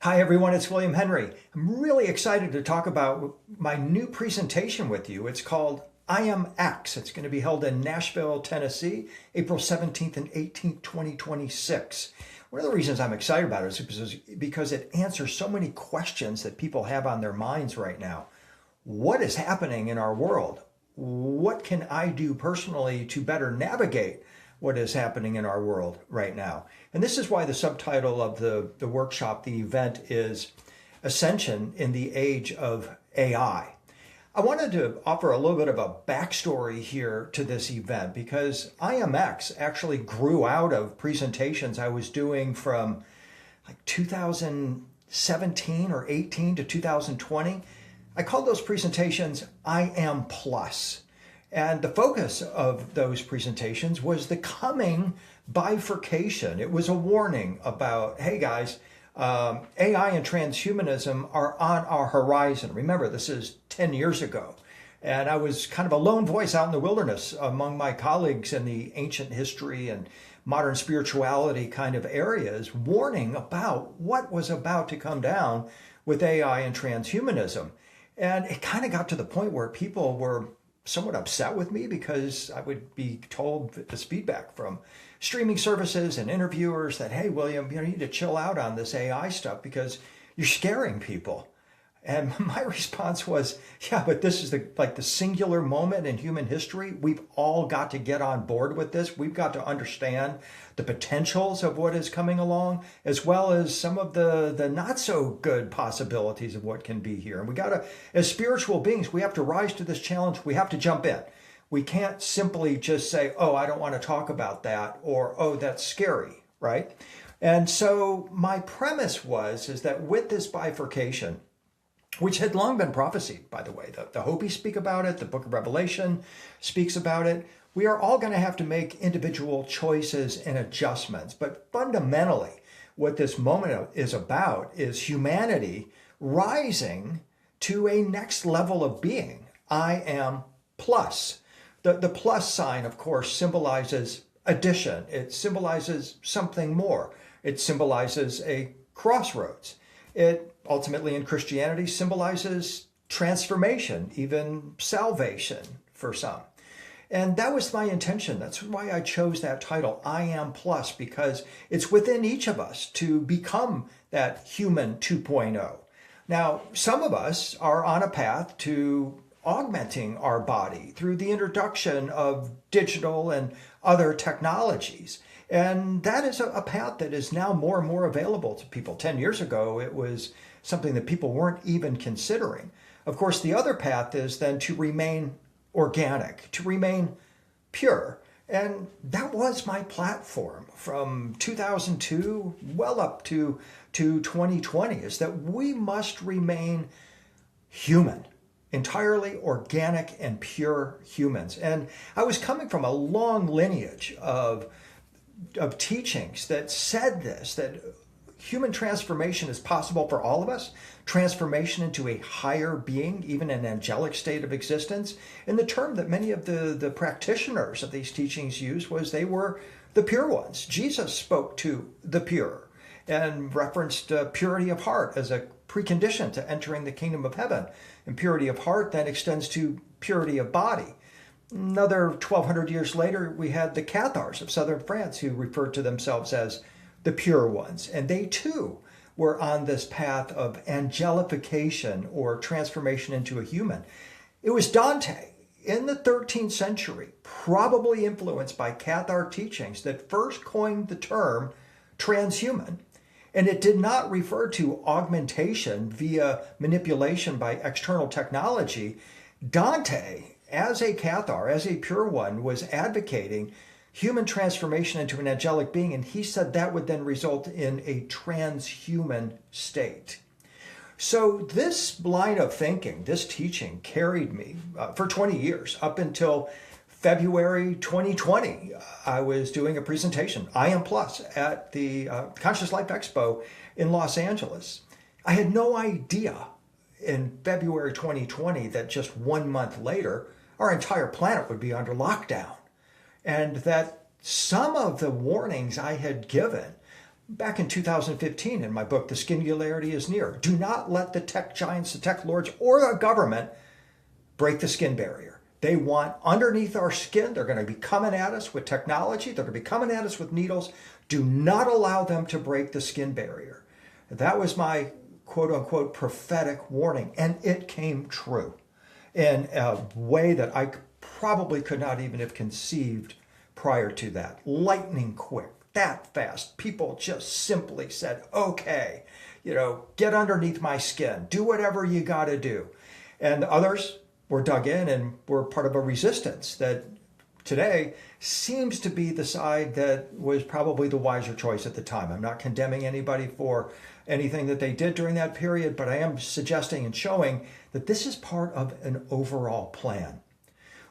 Hi everyone, it's William Henry. I'm really excited to talk about my new presentation with you. It's called I Am X. It's going to be held in Nashville, Tennessee, April 17th and 18th, 2026. One of the reasons I'm excited about it is because it answers so many questions that people have on their minds right now. What is happening in our world? What can I do personally to better navigate what is happening in our world right now? And this is why the subtitle of the workshop, the event, is Ascension in the Age of AI. I wanted to offer a little bit of a backstory here to this event because IMX actually grew out of presentations I was doing from like 2017 or 18 to 2020. I called those presentations I Am Plus. And the focus of those presentations was the coming bifurcation. It was a warning about, hey guys, AI and transhumanism are on our horizon. Remember, this is 10 years ago. And I was kind of a lone voice out in the wilderness among my colleagues in the ancient history and modern spirituality kind of areas, warning about what was about to come down with AI and transhumanism. And it kind of got to the point where people were somewhat upset with me because I would be told this feedback from streaming services and interviewers that, hey, William, you need to chill out on this AI stuff because you're scaring people. And my response was, yeah, but this is the singular moment in human history. We've all got to get on board with this. We've got to understand the potentials of what is coming along, as well as some of the not so good possibilities of what can be here. And we got to, as spiritual beings, we have to rise to this challenge. We have to jump in. We can't simply just say, oh, I don't want to talk about that, or, oh, that's scary, right? And so my premise is that with this bifurcation, which had long been prophesied, by the way. The Hopis speak about it. The Book of Revelation speaks about it. We are all going to have to make individual choices and adjustments. But fundamentally, what this moment is about is humanity rising to a next level of being. I am plus. The plus sign, of course, symbolizes addition. It symbolizes something more. It symbolizes a crossroads. It ultimately in Christianity symbolizes transformation, even salvation for some. And that was my intention. That's why I chose that title, I Am Plus, because it's within each of us to become that human 2.0. Now, some of us are on a path to augmenting our body through the introduction of digital and other technologies. And that is a path that is now more and more available to people. 10 years ago, it was something that people weren't even considering. Of course, the other path is then to remain organic, to remain pure. And that was my platform from 2002 well up to 2020, is that we must remain human, entirely organic and pure humans. And I was coming from a long lineage of teachings that said this, that human transformation is possible for all of us, transformation into a higher being, even an angelic state of existence. And the term that many of the practitioners of these teachings used was they were the pure ones. Jesus spoke to the pure and referenced purity of heart as a precondition to entering the kingdom of heaven. And purity of heart then extends to purity of body. Another 1,200 years later, we had the Cathars of southern France who referred to themselves as the pure ones. And they too were on this path of angelification or transformation into a human. It was Dante in the 13th century, probably influenced by Cathar teachings, that first coined the term transhuman. And it did not refer to augmentation via manipulation by external technology. Dante, as a Cathar, as a pure one, was advocating human transformation into an angelic being, and he said that would then result in a transhuman state. So this line of thinking, this teaching carried me for 20 years, up until February 2020. I was doing a presentation, I Am Plus, at the Conscious Life Expo in Los Angeles. I had no idea in February 2020 that just 1 month later, our entire planet would be under lockdown. And that some of the warnings I had given back in 2015 in my book, The Singularity is Near. Do not let the tech giants, the tech lords, or the government break the skin barrier. They want underneath our skin. They're going to be coming at us with technology. They're going to be coming at us with needles. Do not allow them to break the skin barrier. That was my quote unquote prophetic warning, and it came true in a way that I probably could not even have conceived prior to that. Lightning quick, that fast. People just simply said, okay, get underneath my skin, do whatever you got to do. And others were dug in and were part of a resistance that today seems to be the side that was probably the wiser choice at the time. I'm not condemning anybody for anything that they did during that period, but I am suggesting and showing that this is part of an overall plan.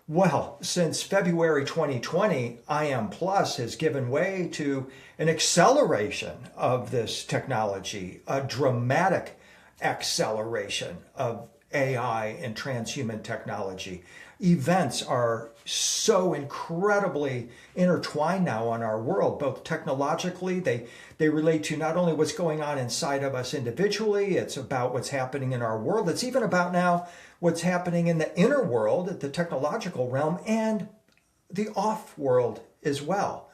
Well, since February 2020, IM Plus has given way to an acceleration of this technology, a dramatic acceleration of AI and transhuman technology. Events are so incredibly intertwined now in our world, both technologically, they relate to not only what's going on inside of us individually, it's about what's happening in our world, it's even about now what's happening in the inner world, at the technological realm, and the off world as well.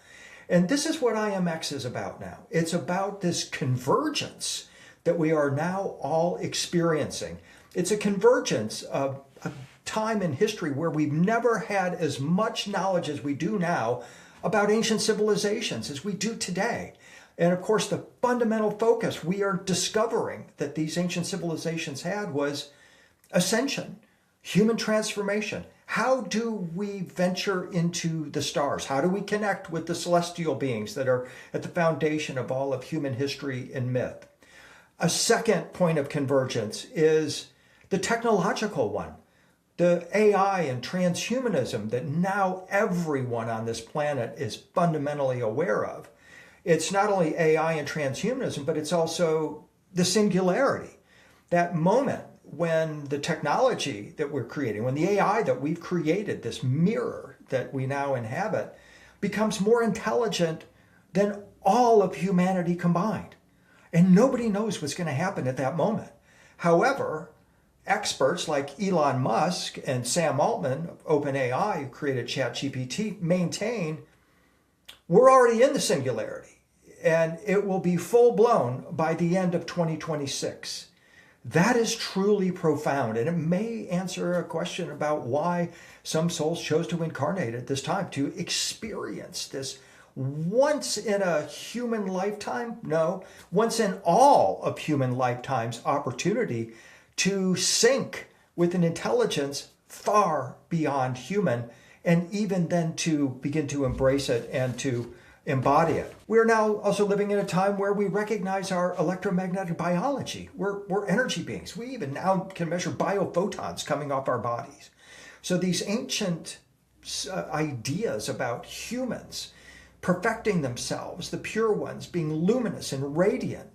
And this is what IMX is about now. It's about this convergence that we are now all experiencing. It's a convergence of a time in history where we've never had as much knowledge as we do now about ancient civilizations as we do today. And of course, the fundamental focus we are discovering that these ancient civilizations had was ascension, human transformation. How do we venture into the stars? How do we connect with the celestial beings that are at the foundation of all of human history and myth? A second point of convergence is the technological one, the AI and transhumanism that now everyone on this planet is fundamentally aware of. It's not only AI and transhumanism, but it's also the singularity, that moment when the technology that we're creating, when the AI that we've created, this mirror that we now inhabit, becomes more intelligent than all of humanity combined. And nobody knows what's going to happen at that moment. However, experts like Elon Musk and Sam Altman of OpenAI, who created ChatGPT, maintain we're already in the singularity, and it will be full-blown by the end of 2026. That is truly profound, and it may answer a question about why some souls chose to incarnate at this time, to experience this once in a human lifetime, no, once in all of human lifetimes opportunity to sync with an intelligence far beyond human, and even then to begin to embrace it and to embody it. We're now also living in a time where we recognize our electromagnetic biology. We're energy beings. We even now can measure biophotons coming off our bodies. So these ancient ideas about humans perfecting themselves, the pure ones being luminous and radiant,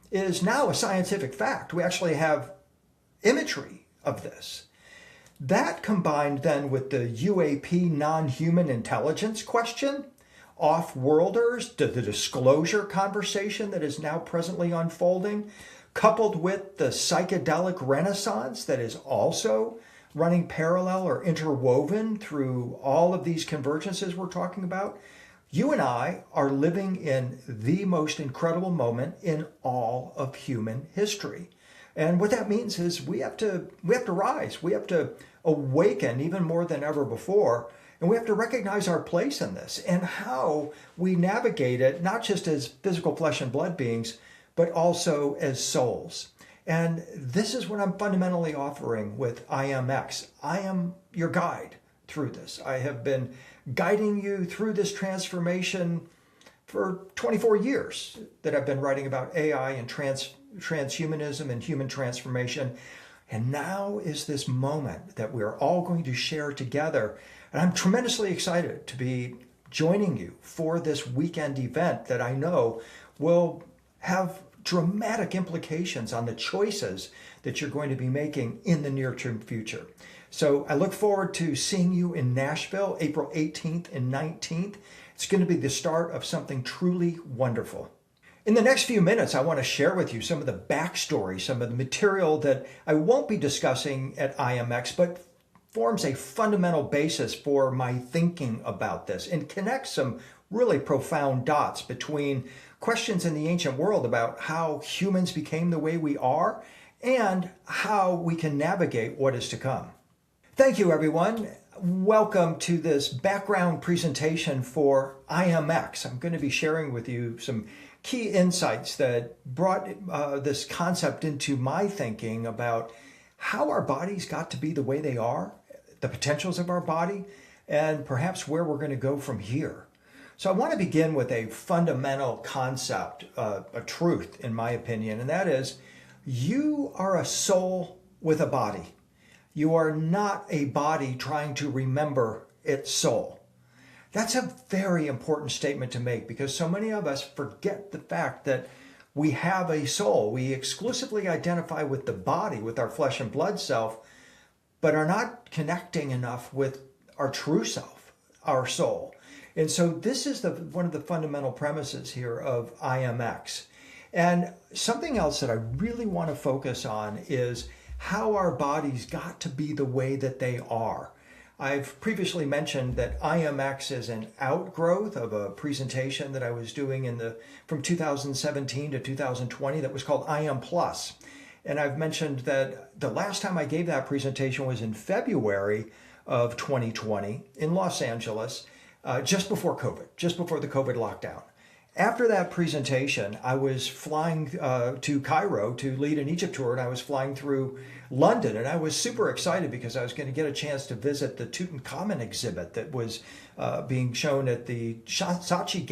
is now a scientific fact. We actually have imagery of this. That combined then with the UAP non-human intelligence question, off-worlders, the disclosure conversation that is now presently unfolding, coupled with the psychedelic renaissance that is also running parallel or interwoven through all of these convergences we're talking about, you and I are living in the most incredible moment in all of human history. And what that means is we have to rise. We have to awaken even more than ever before. And we have to recognize our place in this and how we navigate it, not just as physical flesh and blood beings, but also as souls. And this is what I'm fundamentally offering with IMX. I am your guide through this. I have been guiding you through this transformation for 24 years that I've been writing about AI and transhumanism and human transformation. And now is this moment that we're all going to share together. And I'm tremendously excited to be joining you for this weekend event that I know will have dramatic implications on the choices that you're going to be making in the near-term future. So I look forward to seeing you in Nashville, April 18th and 19th. It's going to be the start of something truly wonderful. In the next few minutes, I want to share with you some of the backstory, some of the material that I won't be discussing at IMX, but forms a fundamental basis for my thinking about this and connects some really profound dots between questions in the ancient world about how humans became the way we are and how we can navigate what is to come. Thank you, everyone. Welcome to this background presentation for IMX. I'm going to be sharing with you some key insights that brought this concept into my thinking about how our bodies got to be the way they are, the potentials of our body, and perhaps where we're going to go from here. So I want to begin with a fundamental concept, a truth, in my opinion, and that is you are a soul with a body. You are not a body trying to remember its soul. That's a very important statement to make because so many of us forget the fact that we have a soul. We exclusively identify with the body, with our flesh and blood self, but are not connecting enough with our true self, our soul. And so this is one of the fundamental premises here of IMX. And something else that I really want to focus on is how our bodies got to be the way that they are. I've previously mentioned that IMX is an outgrowth of a presentation that I was doing from 2017 to 2020 that was called IM Plus. And I've mentioned that the last time I gave that presentation was in February of 2020 in Los Angeles, just before COVID, just before the COVID lockdown. After that presentation, I was flying to Cairo to lead an Egypt tour, and I was flying through London, and I was super excited because I was going to get a chance to visit the Tutankhamun exhibit that was being shown at the Saatchi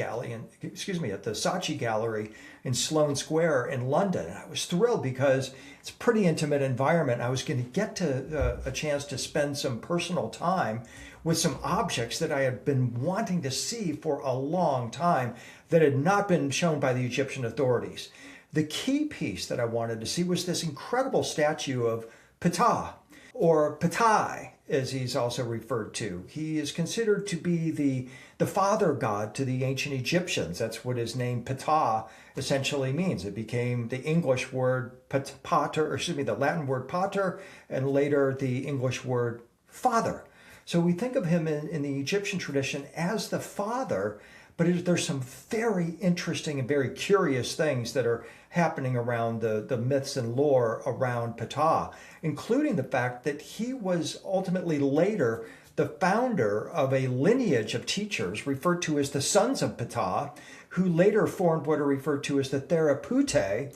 Gallery in Sloane Square in London. And I was thrilled because it's a pretty intimate environment. I was going to get a chance to spend some personal time with some objects that I had been wanting to see for a long time that had not been shown by the Egyptian authorities. The key piece that I wanted to see was this incredible statue of Ptah, or Ptah, as he's also referred to. He is considered to be the father god to the ancient Egyptians. That's what his name Ptah essentially means. It became the English word the Latin word pater, and later the English word father. So we think of him in the Egyptian tradition as the father, but there's some very interesting and very curious things that are happening around the myths and lore around Ptah, including the fact that he was ultimately later the founder of a lineage of teachers referred to as the sons of Ptah, who later formed what are referred to as the therapeutae,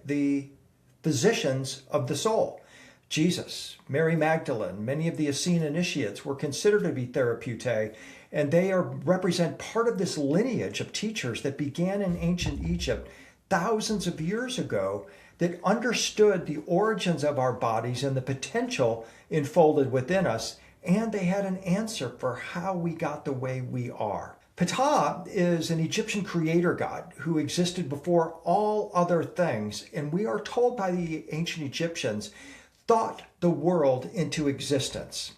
the physicians of the soul. Jesus, Mary Magdalene, many of the Essene initiates were considered to be therapeutae, and they represent part of this lineage of teachers that began in ancient Egypt thousands of years ago that understood the origins of our bodies and the potential enfolded within us, and they had an answer for how we got the way we are. Ptah is an Egyptian creator god who existed before all other things, and we are told by the ancient Egyptians thought the world into existence.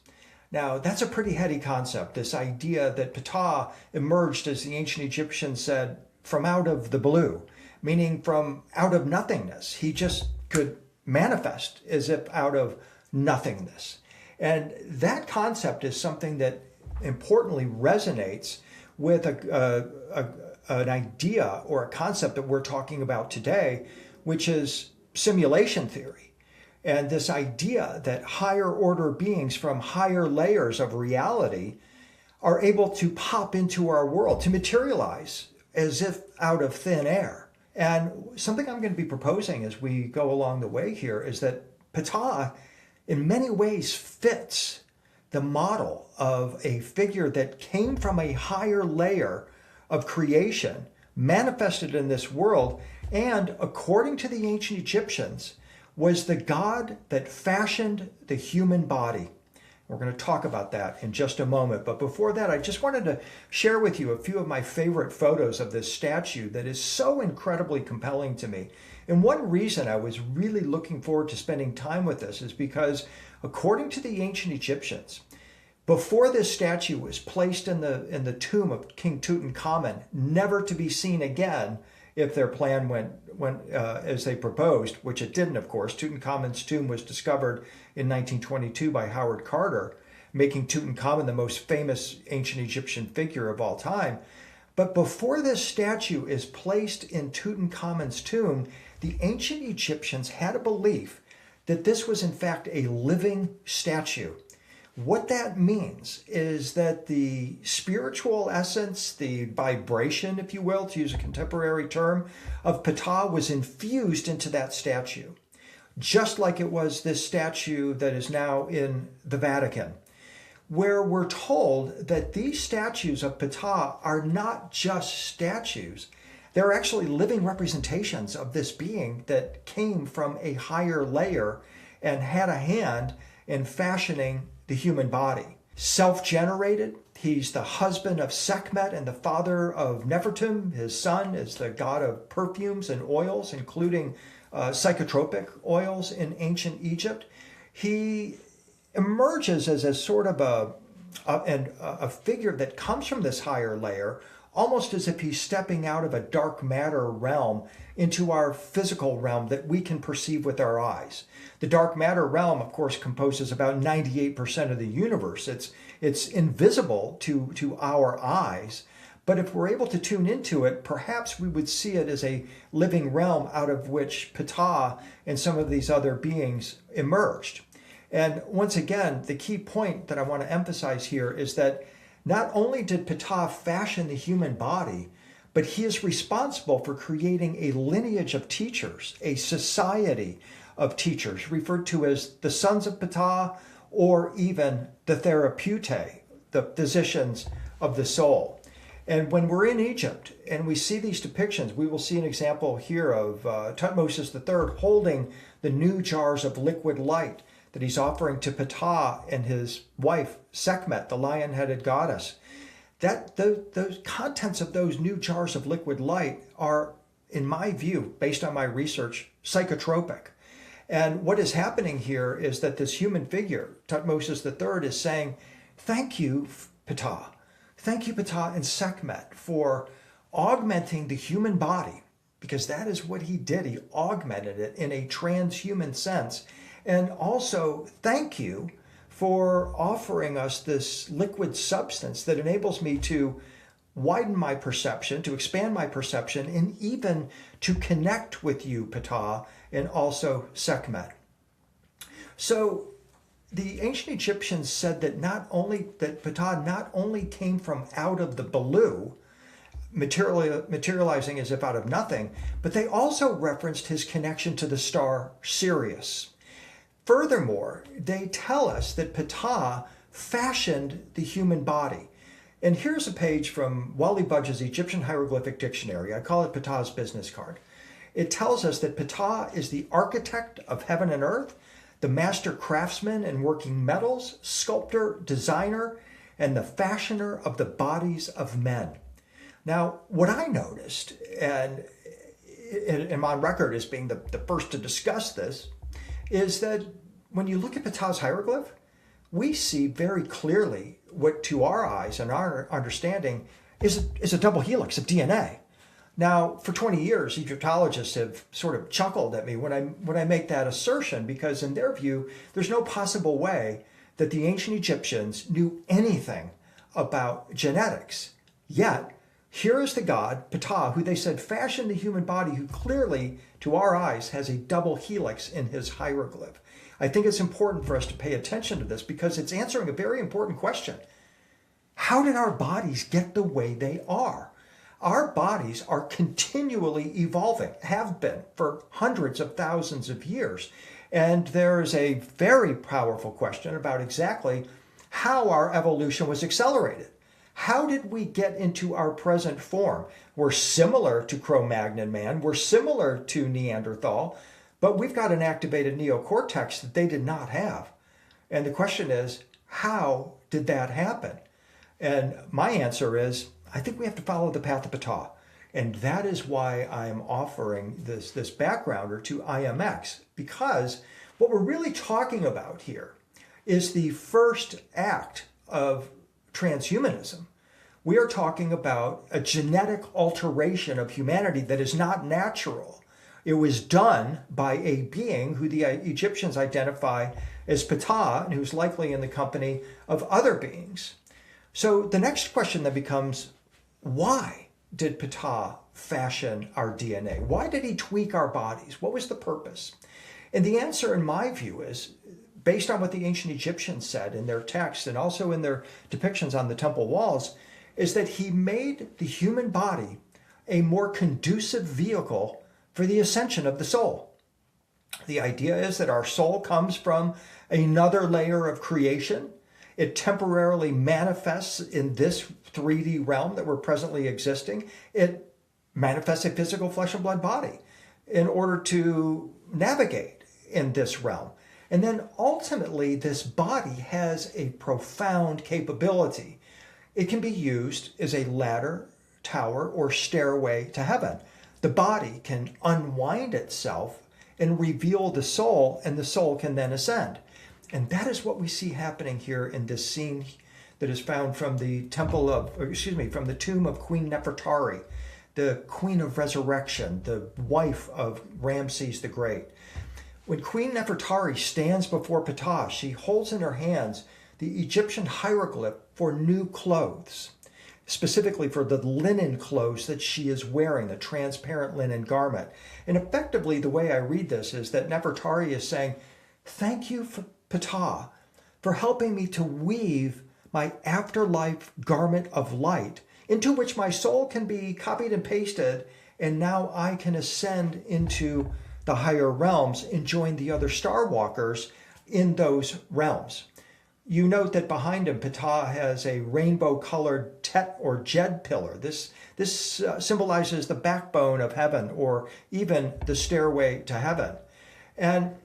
Now, that's a pretty heady concept, this idea that Ptah emerged, as the ancient Egyptians said, from out of the blue, meaning from out of nothingness. He just could manifest as if out of nothingness. And that concept is something that importantly resonates with an idea or a concept that we're talking about today, which is simulation theory. And this idea that higher order beings from higher layers of reality are able to pop into our world, to materialize as if out of thin air. And something I'm going to be proposing as we go along the way here is that Ptah in many ways fits the model of a figure that came from a higher layer of creation, manifested in this world, and according to the ancient Egyptians, was the God that fashioned the human body. We're going to talk about that in just a moment. But before that, I just wanted to share with you a few of my favorite photos of this statue that is so incredibly compelling to me. And one reason I was really looking forward to spending time with this is because, according to the ancient Egyptians, before this statue was placed in the tomb of King Tutankhamun, never to be seen again if their plan went as they proposed, which it didn't, of course. Tutankhamun's tomb was discovered in 1922 by Howard Carter, making Tutankhamun the most famous ancient Egyptian figure of all time. But before this statue is placed in Tutankhamun's tomb, the ancient Egyptians had a belief that this was in fact a living statue. What that means is that the spiritual essence, the vibration, if you will, to use a contemporary term, of Ptah was infused into that statue, just like it was this statue that is now in the Vatican, where we're told that these statues of Ptah are not just statues. They're actually living representations of this being that came from a higher layer and had a hand in fashioning the human body. Self-generated, he's the husband of Sekhmet and the father of Nefertum. His son is the god of perfumes and oils, including psychotropic oils in ancient Egypt. He emerges as a sort of a figure that comes from this higher layer, almost as if he's stepping out of a dark matter realm into our physical realm that we can perceive with our eyes. The dark matter realm, of course, composes about 98% of the universe. It's invisible to our eyes, but if we're able to tune into it, perhaps we would see it as a living realm out of which Ptah and some of these other beings emerged. And once again, the key point that I want to emphasize here is that not only did Ptah fashion the human body, but he is responsible for creating a lineage of teachers, a society of teachers, referred to as the sons of Ptah, or even the therapeutae, the physicians of the soul. And when we're in Egypt and we see these depictions, we will see an example here of Tutmosis III holding the new jars of liquid light that he's offering to Ptah and his wife, Sekhmet, the lion-headed goddess. Those contents of those new jars of liquid light are, in my view, based on my research, psychotropic. And what is happening here is that this human figure, Tutmosis III, is saying, thank you, Ptah. Thank you, Ptah and Sekhmet, for augmenting the human body, because that is what he did. He augmented it in a transhuman sense. And also, thank you for offering us this liquid substance that enables me to widen my perception, to expand my perception, and even to connect with you, Ptah, and also Sekhmet. So the ancient Egyptians said that Ptah not only came from out of the blue, materializing as if out of nothing, but they also referenced his connection to the star Sirius. Furthermore, they tell us that Ptah fashioned the human body. And here's a page from Wally Budge's Egyptian Hieroglyphic Dictionary. I call it Ptah's business card. It tells us that Ptah is the architect of heaven and earth, the master craftsman in working metals, sculptor, designer, and the fashioner of the bodies of men. Now, what I noticed, and I'm on record as being the first to discuss this, is that when you look at Ptah's hieroglyph, we see very clearly what to our eyes and our understanding is a double helix of DNA. Now, for 20 years, Egyptologists have sort of chuckled at me when I make that assertion, because in their view, there's no possible way that the ancient Egyptians knew anything about genetics. Yet, here is the god, Ptah, who they said fashioned the human body, who clearly, to our eyes, has a double helix in his hieroglyph. I think it's important for us to pay attention to this because it's answering a very important question. How did our bodies get the way they are? Our bodies are continually evolving, have been for hundreds of thousands of years. And there is a very powerful question about exactly how our evolution was accelerated. How did we get into our present form? We're similar to Cro-Magnon man, we're similar to Neanderthal, but we've got an activated neocortex that they did not have. And the question is, how did that happen? And my answer is, I think we have to follow the path of Ptah. And that is why I'm offering this backgrounder to IMX, because what we're really talking about here is the first act of transhumanism, We are talking about a genetic alteration of humanity that is not natural. It was done by a being who the Egyptians identify as Ptah, and who's likely in the company of other beings. So the next question then becomes, why did Ptah fashion our DNA? Why did he tweak our bodies? What was the purpose? And the answer, in my view, is based on what the ancient Egyptians said in their texts and also in their depictions on the temple walls, is that he made the human body a more conducive vehicle for the ascension of the soul. The idea is that our soul comes from another layer of creation. It temporarily manifests in this 3D realm that we're presently existing. It manifests a physical flesh and blood body in order to navigate in this realm. And then ultimately, this body has a profound capability. It can be used as a ladder, tower, or stairway to heaven. The body can unwind itself and reveal the soul, and the soul can then ascend. And that is what we see happening here in this scene that is found from the from the tomb of Queen Nefertari, the Queen of Resurrection, the wife of Ramses the Great. When Queen Nefertari stands before Ptah, she holds in her hands the Egyptian hieroglyph for new clothes, specifically for the linen clothes that she is wearing, the transparent linen garment. And effectively, the way I read this is that Nefertari is saying, thank you, Ptah, for helping me to weave my afterlife garment of light into which my soul can be copied and pasted, and now I can ascend into the higher realms and join the other Starwalkers in those realms. You note that behind him, Ptah has a rainbow-colored tet or djed pillar. This symbolizes the backbone of heaven, or even the stairway to heaven. And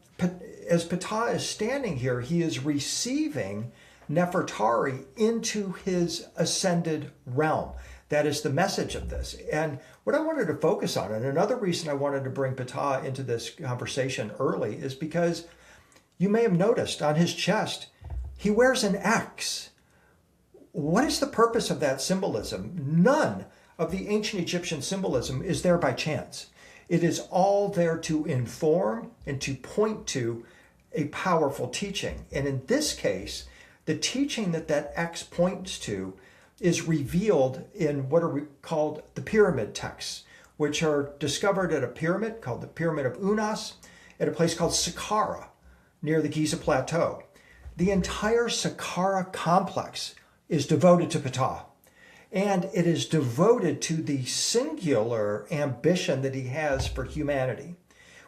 as Ptah is standing here, he is receiving Nefertari into his ascended realm. That is the message of this. And what I wanted to focus on, and another reason I wanted to bring Ptah into this conversation early, is because you may have noticed on his chest, he wears an X. What is the purpose of that symbolism? None of the ancient Egyptian symbolism is there by chance. It is all there to inform and to point to a powerful teaching. And in this case, the teaching that that X points to is revealed in what are called the pyramid texts, which are discovered at a pyramid called the Pyramid of Unas at a place called Saqqara near the Giza Plateau. The entire Saqqara complex is devoted to Ptah, and it is devoted to the singular ambition that he has for humanity,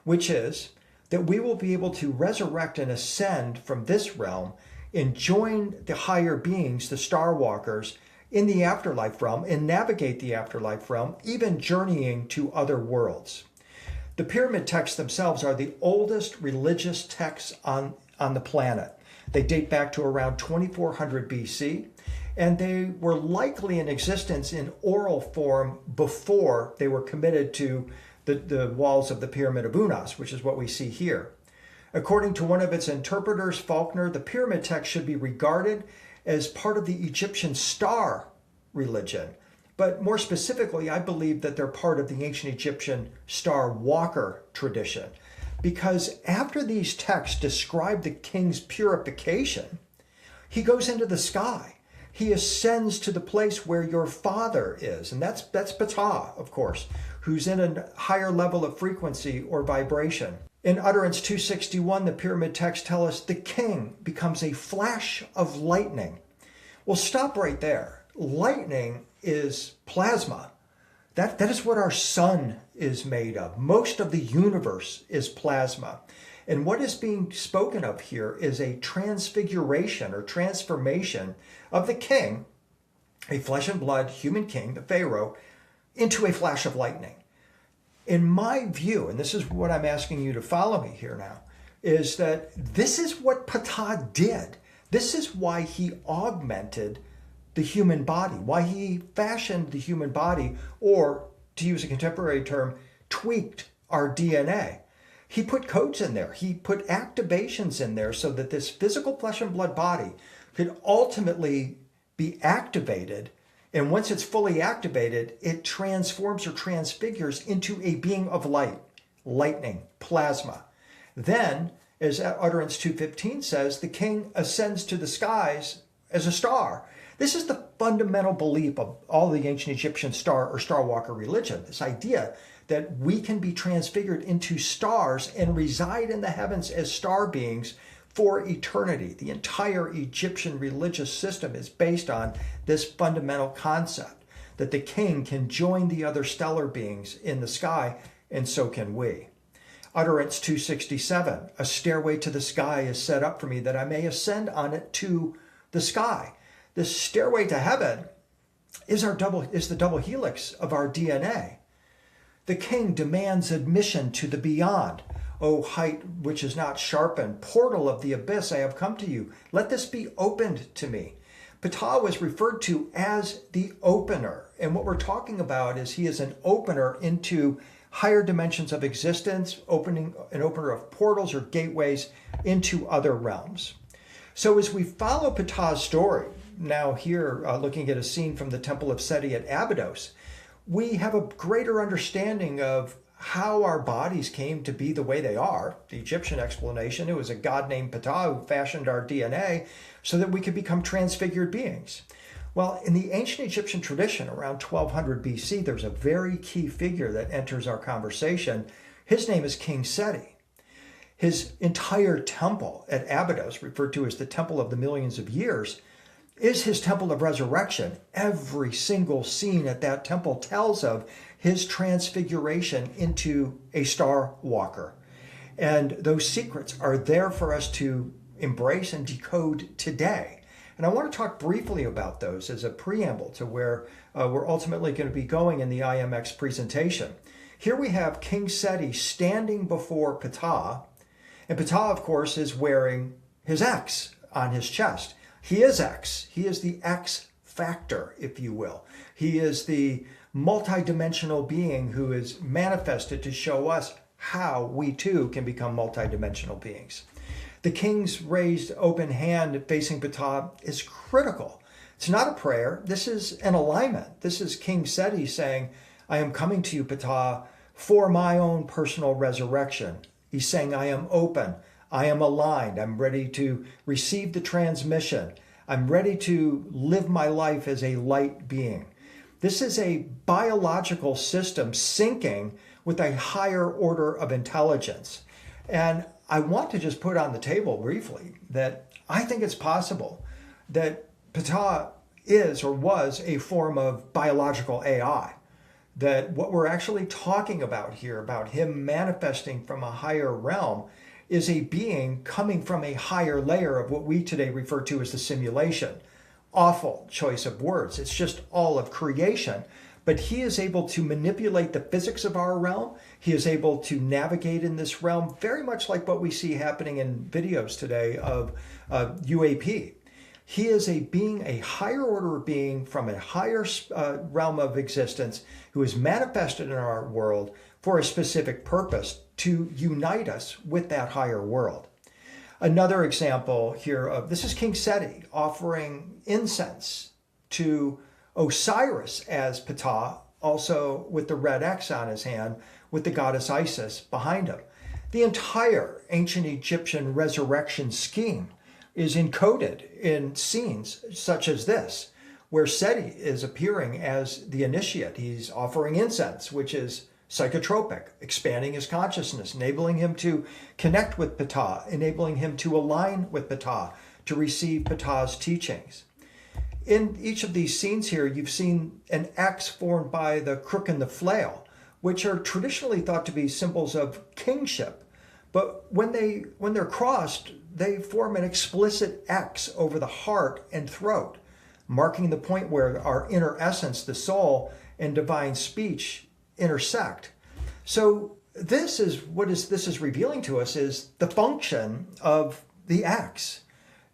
which is that we will be able to resurrect and ascend from this realm and join the higher beings, the Starwalkers, in the afterlife realm and navigate the afterlife realm, even journeying to other worlds. The pyramid texts themselves are the oldest religious texts on the planet. They date back to around 2400 BC, and they were likely in existence in oral form before they were committed to the walls of the Pyramid of Unas, which is what we see here. According to one of its interpreters, Faulkner, the pyramid text should be regarded as part of the Egyptian star religion. But more specifically, I believe that they're part of the ancient Egyptian Starwalker tradition. Because after these texts describe the king's purification, he goes into the sky. He ascends to the place where your father is. And that's Ptah, of course, who's in a higher level of frequency or vibration. In Utterance 261, the pyramid texts tell us the king becomes a flash of lightning. Well, stop right there. Lightning is plasma. That is what our sun is made of. Most of the universe is plasma. And what is being spoken of here is a transfiguration or transformation of the king, a flesh and blood human king, the Pharaoh, into a flash of lightning. In my view, and this is what I'm asking you to follow me here now, is that this is what Ptah did. This is why he augmented the human body, why he fashioned the human body, or to use a contemporary term, tweaked our DNA. He put codes in there. He put activations in there so that this physical flesh and blood body could ultimately be activated And once it's fully activated, it transforms or transfigures into a being of light, lightning, plasma. Then, as Utterance 2:15 says, the king ascends to the skies as a star. This is the fundamental belief of all the ancient Egyptian star or Starwalker religion, this idea that we can be transfigured into stars and reside in the heavens as star beings for eternity. The entire Egyptian religious system is based on this fundamental concept that the king can join the other stellar beings in the sky, and so can we. Utterance 267, a stairway to the sky is set up for me that I may ascend on it to the sky. This stairway to heaven is the double helix of our DNA. The king demands admission to the beyond. O height which is not sharpened, portal of the abyss, I have come to you. Let this be opened to me. Ptah was referred to as the opener. And what we're talking about is he is an opener into higher dimensions of existence, an opener of portals or gateways into other realms. So as we follow Ptah's story, now here looking at a scene from the Temple of Seti at Abydos, we have a greater understanding of how our bodies came to be the way they are. The Egyptian explanation, it was a god named Ptah who fashioned our DNA so that we could become transfigured beings. Well, in the ancient Egyptian tradition, around 1200 BC, there's a very key figure that enters our conversation. His name is King Seti. His entire temple at Abydos, referred to as the Temple of the Millions of Years, is his temple of resurrection. Every single scene at that temple tells of his transfiguration into a Starwalker. And those secrets are there for us to embrace and decode today. And I want to talk briefly about those as a preamble to where we're ultimately going to be going in the IMX presentation. Here we have King Seti standing before Ptah, and Ptah, of course, is wearing his X on his chest. He is X. He is the X factor, if you will. He is the multidimensional being who is manifested to show us how we too can become multidimensional beings. The king's raised open hand facing Ptah is critical. It's not a prayer. This is an alignment. This is King Seti saying, I am coming to you, Ptah, for my own personal resurrection. He's saying, I am open. I am aligned. I'm ready to receive the transmission. I'm ready to live my life as a light being. This is a biological system syncing with a higher order of intelligence. And I want to just put on the table briefly that I think it's possible that Ptah is or was a form of biological AI. That what we're actually talking about here, about him manifesting from a higher realm, is a being coming from a higher layer of what we today refer to as the simulation. Awful choice of words. It's just all of creation. But he is able to manipulate the physics of our realm. He is able to navigate in this realm very much like what we see happening in videos today of UAP. He is a being, a higher order being from a higher realm of existence who is manifested in our world for a specific purpose to unite us with that higher world. Another example here of this is King Seti offering incense to Osiris as Ptah, also with the red X on his hand, with the goddess Isis behind him. The entire ancient Egyptian resurrection scheme is encoded in scenes such as this, where Seti is appearing as the initiate. He's offering incense, which is psychotropic, expanding his consciousness, enabling him to connect with Ptah, enabling him to align with Ptah, to receive Ptah's teachings. In each of these scenes here, you've seen an X formed by the crook and the flail, which are traditionally thought to be symbols of kingship. But when they're crossed, they form an explicit X over the heart and throat, marking the point where our inner essence, the soul, and divine speech intersect. So this is revealing to us is the function of the X.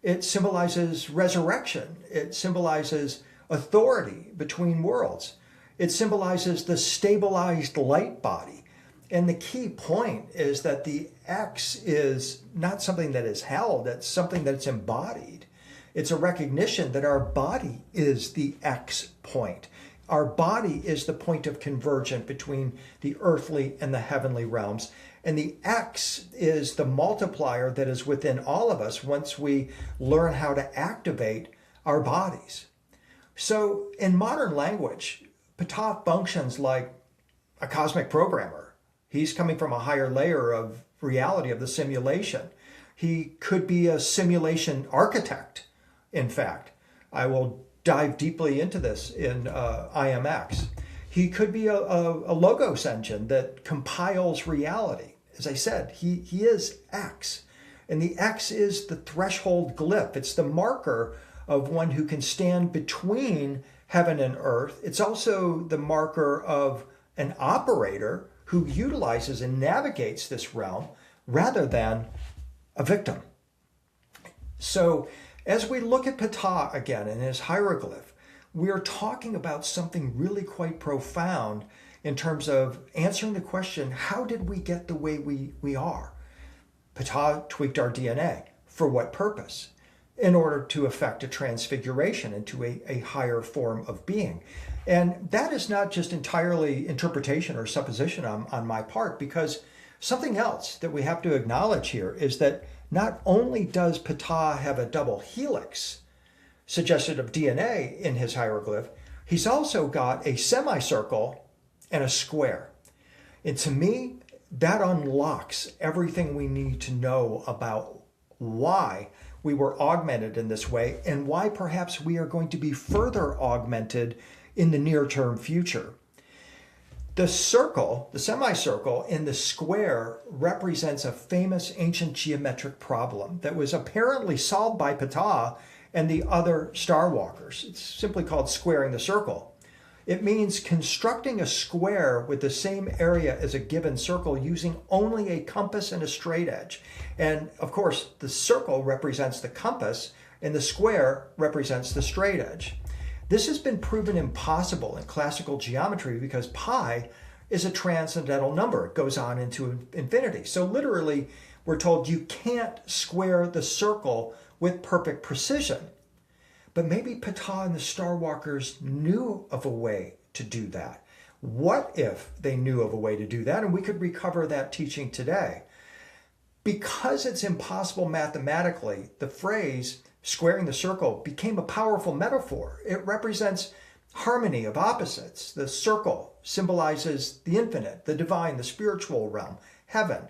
It symbolizes resurrection. It symbolizes authority between worlds. It symbolizes the stabilized light body. And the key point is that the X is not something that is held, it's something that's embodied. It's a recognition that our body is the X point. Our body is the point of convergence between the earthly and the heavenly realms. And the X is the multiplier that is within all of us once we learn how to activate our bodies. So in modern language, Ptah functions like a cosmic programmer. He's coming from a higher layer of reality of the simulation. He could be a simulation architect, in fact. I will dive deeply into this in IMX. He could be a logos engine that compiles reality. As I said, he is X. And the X is the threshold glyph. It's the marker of one who can stand between heaven and earth. It's also the marker of an operator who utilizes and navigates this realm rather than a victim. So as we look at Ptah again in his hieroglyph, we're talking about something really quite profound in terms of answering the question, how did we get the way we are? Ptah tweaked our DNA. For what purpose? In order to effect a transfiguration into a higher form of being. And that is not just entirely interpretation or supposition on my part, because something else that we have to acknowledge here is that not only does Ptah have a double helix suggested of DNA in his hieroglyph, he's also got a semicircle and a square. And to me, that unlocks everything we need to know about why we were augmented in this way and why perhaps we are going to be further augmented in the near-term future. The circle, the semicircle, and the square represents a famous ancient geometric problem that was apparently solved by Ptah and the other Starwalkers. It's simply called squaring the circle. It means constructing a square with the same area as a given circle using only a compass and a straight edge. And of course, the circle represents the compass and the square represents the straight edge. This has been proven impossible in classical geometry because pi is a transcendental number. It goes on into infinity. So literally, we're told you can't square the circle with perfect precision. But maybe Ptah and the Starwalkers knew of a way to do that. What if they knew of a way to do that? And we could recover that teaching today. Because it's impossible mathematically, the phrase squaring the circle became a powerful metaphor. It represents harmony of opposites. The circle symbolizes the infinite, the divine, the spiritual realm, heaven.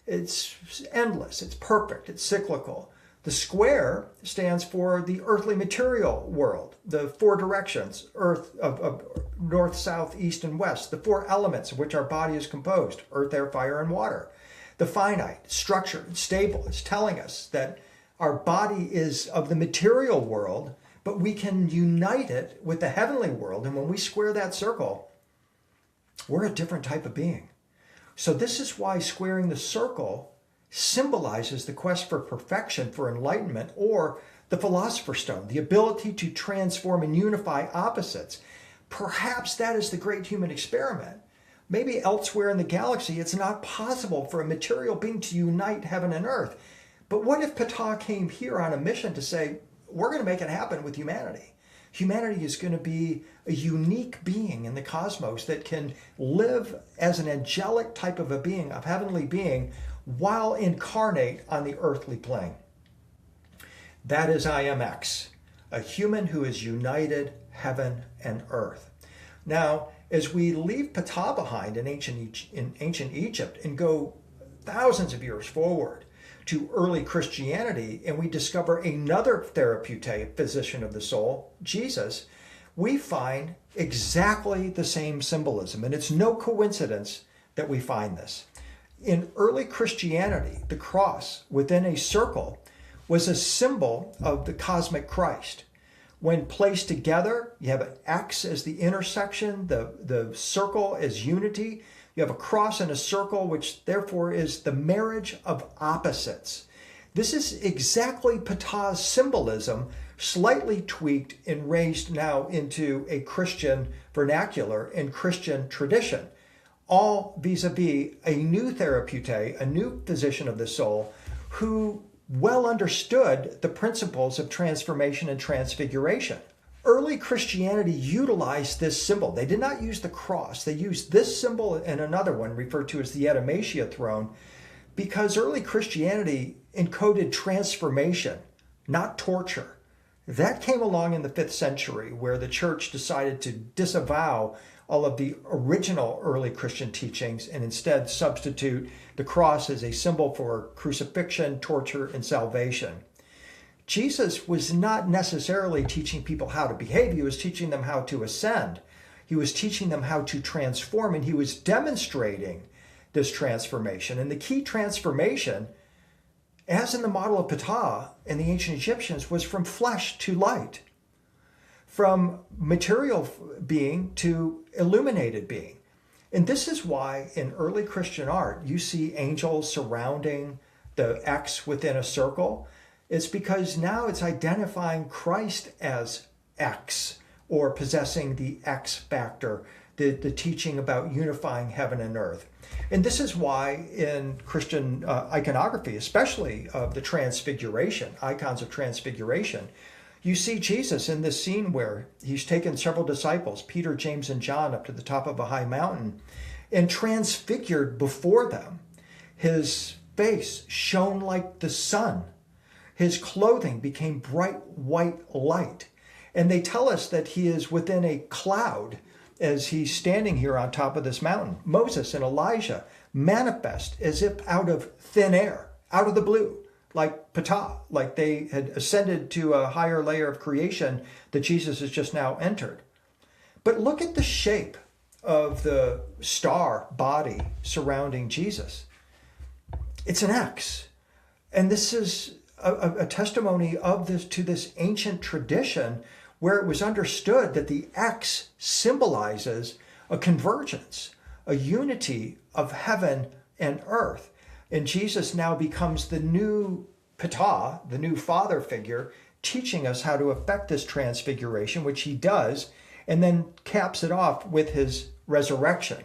It's endless, it's perfect, it's cyclical. The square stands for the earthly material world, the four directions, earth of north, south, east, and west, the four elements of which our body is composed, earth, air, fire, and water. The finite, structured, stable. It's telling us that our body is of the material world, but we can unite it with the heavenly world. And when we square that circle, we're a different type of being. So this is why squaring the circle symbolizes the quest for perfection, for enlightenment, or the Philosopher's Stone, the ability to transform and unify opposites. Perhaps that is the great human experiment. Maybe elsewhere in the galaxy, it's not possible for a material being to unite heaven and earth. But what if Ptah came here on a mission to say, we're going to make it happen with humanity? Humanity is going to be a unique being in the cosmos that can live as an angelic type of a being, a heavenly being, while incarnate on the earthly plane. That is IMX, a human who is united heaven and earth. Now, as we leave Ptah behind in ancient Egypt and go thousands of years forward to early Christianity, and we discover another therapeutic physician of the soul, Jesus, we find exactly the same symbolism. And it's no coincidence that we find this. In early Christianity, the cross within a circle was a symbol of the cosmic Christ. When placed together, you have an X as the intersection, the circle as unity. You have a cross and a circle, which therefore is the marriage of opposites. This is exactly Ptah's symbolism, slightly tweaked and raised now into a Christian vernacular and Christian tradition, all vis-a-vis a new therapeutic, a new physician of the soul, who well understood the principles of transformation and transfiguration. Early Christianity utilized this symbol. They did not use the cross. They used this symbol and another one referred to as the Adamastia throne because early Christianity encoded transformation, not torture. That came along in the 5th century where the church decided to disavow all of the original early Christian teachings and instead substitute the cross as a symbol for crucifixion, torture, and salvation. Jesus was not necessarily teaching people how to behave. He was teaching them how to ascend. He was teaching them how to transform, and he was demonstrating this transformation. And the key transformation, as in the model of Ptah in the ancient Egyptians, was from flesh to light, from material being to illuminated being. And this is why in early Christian art, you see angels surrounding the X within a circle. It's because now it's identifying Christ as X, or possessing the X factor, the teaching about unifying heaven and earth. And this is why in Christian iconography, especially of the transfiguration, icons of transfiguration, you see Jesus in this scene where he's taken several disciples, Peter, James, and John, up to the top of a high mountain and transfigured before them. His face shone like the sun. His clothing became bright white light. And they tell us that he is within a cloud as he's standing here on top of this mountain. Moses and Elijah manifest as if out of thin air, out of the blue, like Ptah, like they had ascended to a higher layer of creation that Jesus has just now entered. But look at the shape of the star body surrounding Jesus. It's an X. And this is a testimony of this to this ancient tradition where it was understood that the X symbolizes a convergence, a unity of heaven and earth. And Jesus now becomes the new Ptah, the new father figure, teaching us how to effect this transfiguration, which he does, and then caps it off with his resurrection.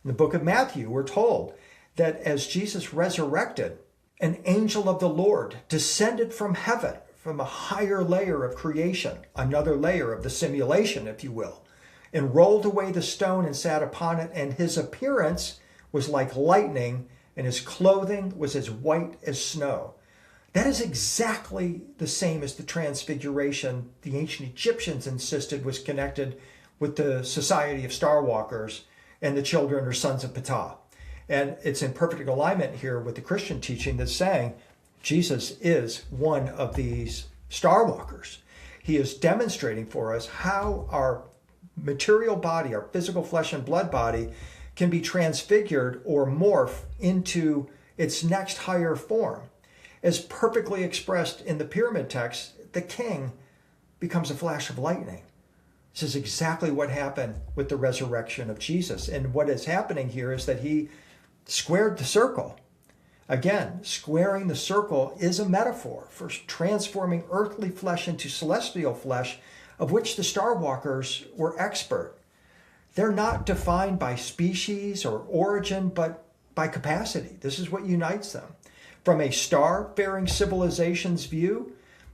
In the book of Matthew, we're told that as Jesus resurrected, an angel of the Lord descended from heaven, from a higher layer of creation, another layer of the simulation, if you will, and rolled away the stone and sat upon it, and his appearance was like lightning, and his clothing was as white as snow. That is exactly the same as the transfiguration the ancient Egyptians insisted was connected with the society of Starwalkers and the children or sons of Ptah. And it's in perfect alignment here with the Christian teaching that's saying Jesus is one of these Starwalkers. He is demonstrating for us how our material body, our physical flesh and blood body, can be transfigured or morph into its next higher form. As perfectly expressed in the pyramid text, the king becomes a flash of lightning. This is exactly what happened with the resurrection of Jesus. And what is happening here is that he squared the circle. Again, squaring the circle is a metaphor for transforming earthly flesh into celestial flesh, of which the Starwalkers were expert. They're not defined by species or origin, but by capacity. This is what unites them. From a star-faring civilization's view,